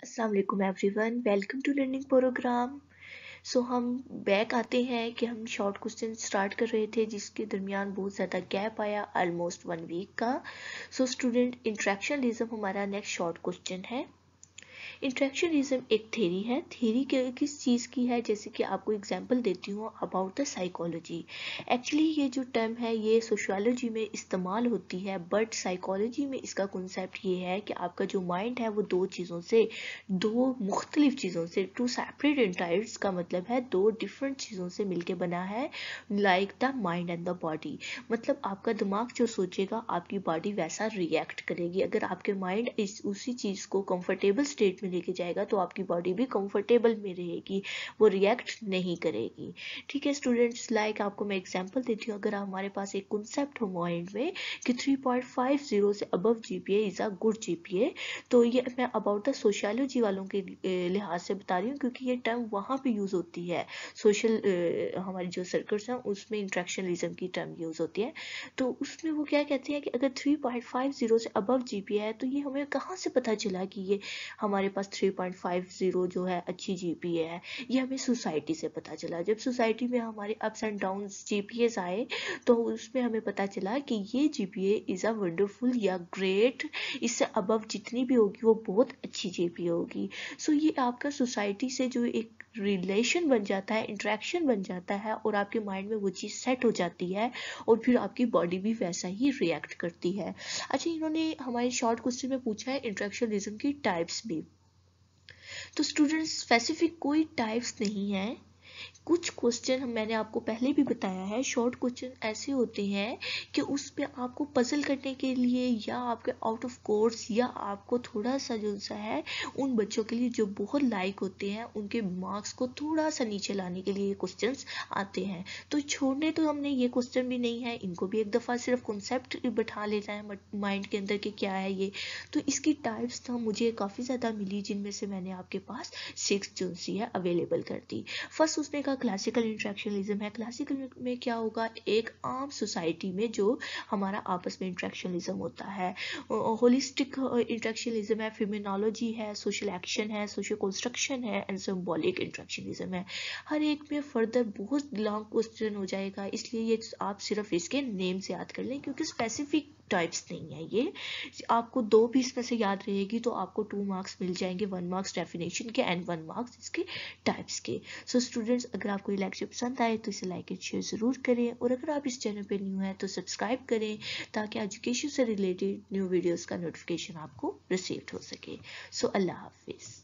अस्सलाम वालेकुम everyone, welcome to learning program. हम बैक आते हैं कि हम शॉर्ट क्वेश्चन स्टार्ट कर रहे थे जिसके दरमियान बहुत ज़्यादा गैप आया, ऑलमोस्ट 1 वीक का। स्टूडेंट, इंट्रैक्शनलिज्म हमारा नेक्स्ट शॉर्ट क्वेश्चन है। इंट्रैक्शनलिज्म एक थ्योरी है। थ्योरी किस चीज़ की है, जैसे कि आपको एग्जांपल देती हूँ अबाउट द साइकोलॉजी। एक्चुअली ये जो टर्म है ये सोशियोलॉजी में इस्तेमाल होती है, बट साइकोलॉजी में इसका कॉन्सेप्ट ये है कि आपका जो माइंड है वो दो मुख्तलिफ चीज़ों से, टू सेपरेट एंटायर्स का मतलब है दो डिफरेंट चीज़ों से मिलके बना है, like the mind and the body. मतलब आपका दिमाग जो सोचेगा आपकी बॉडी वैसा रिएक्ट करेगी। अगर आपके माइंड उसी चीज़ को कंफर्टेबल स्टेट में लेके जाएगा तो आपकी बॉडी भी कंफर्टेबल में रहेगी, वो रिएक्ट नहीं करेगी। ठीक है स्टूडेंट्स, लाइक आपको मैं एग्जांपल देती हूँ। अगर हमारे पास एक कॉन्सेप्ट हो माइंड में कि 3.50 से above GPA is a good GPA, तो ये मैं अबाउट द सोशियोलॉजी वालों के लिहाज से बता रही हूँ, क्योंकि ये टर्म वहाँ पे यूज़ होती है। हमारी जो सर्कल्स हैं उसमें इंट्रैक्शनलिज्म की टर्म यूज़ होती है। तो उसमें वो क्या कहते हैं कि अगर 3.50 से अबव जीपीए है तो ये हमें कहाँ से पता चला कि ये हमारे पास 3.50 जो है अच्छी जीपीए है। ये हमें सोसाइटी से पता चला। जब सोसाइटी में हमारे अप्स एंड डाउन जीपीएस आए तो उसमें हमें पता चला कि ये जीपीए इज़ अ वंडरफुल या ग्रेट, इससे अबव जितनी भी होगी वो बहुत अच्छी जीपीए होगी। ये आपका सोसाइटी से जो एक रिलेशन बन जाता है, इंट्रैक्शन बन जाता है, और आपके माइंड में वो चीज़ सेट हो जाती है और फिर आपकी बॉडी भी वैसा ही रिएक्ट करती है। अच्छा, इन्होंने हमारे शॉर्ट क्वेश्चन में पूछा है इंट्रैक्शनलिज्म की टाइप्स भी। तो स्टूडेंट्स, स्पेसिफिक कोई टाइप्स नहीं है। कुछ क्वेश्चन मैंने आपको पहले भी बताया है, शॉर्ट क्वेश्चन ऐसे होते हैं कि उसमें आपको पजल करने के लिए या आपके आउट ऑफ कोर्स या आपको थोड़ा सा जो सा है उन बच्चों के लिए जो बहुत लाइक होते हैं उनके मार्क्स को थोड़ा सा नीचे लाने के लिए ये क्वेश्चंस आते हैं। तो छोड़ने तो हमने ये क्वेश्चन भी नहीं है, इनको भी एक दफ़ा सिर्फ कॉन्सेप्ट बैठा लेना है माइंड के अंदर कि क्या है ये। तो इसकी टाइप्स तो मुझे काफ़ी ज़्यादा मिली, जिनमें से मैंने आपके पास 6 जो सी है अवेलेबल कर दी। फर्स्ट उसने कहा क्लासिकल इंट्रैक्शनलिज्म है। क्लासिकल में क्या होगा, एक आम सोसाइटी में जो हमारा आपस में इंट्रैक्शनलिज्म होता है। होलिस्टिक इंट्रैक्शनलिज्म है, फेमिनोलॉजी है, सोशल एक्शन है, सोशल कंस्ट्रक्शन है, एंड सिंबॉलिक इंट्रैक्शनलिज्म है। हर एक में फर्दर बहुत लॉन्ग क्वेश्चन हो जाएगा, इसलिए ये आप सिर्फ इसके नेम से याद कर लें, क्योंकि स्पेसिफिक टाइप्स नहीं है ये। आपको 2 भी इसमें से याद रहेगी तो आपको 2 मार्क्स मिल जाएंगे, 1 मार्क्स डेफिनेशन के एंड 1 मार्क्स इसके टाइप्स के। स्टूडेंट्स, अगर आपको ये लेक्चर पसंद आए तो इसे लाइक एंड शेयर ज़रूर करें, और अगर आप इस चैनल पे न्यू हैं तो सब्सक्राइब करें ताकि एजुकेशन से रिलेटेड न्यू वीडियोस का नोटिफिकेशन आपको रिसीव हो सके। अल्लाह हाफिज़।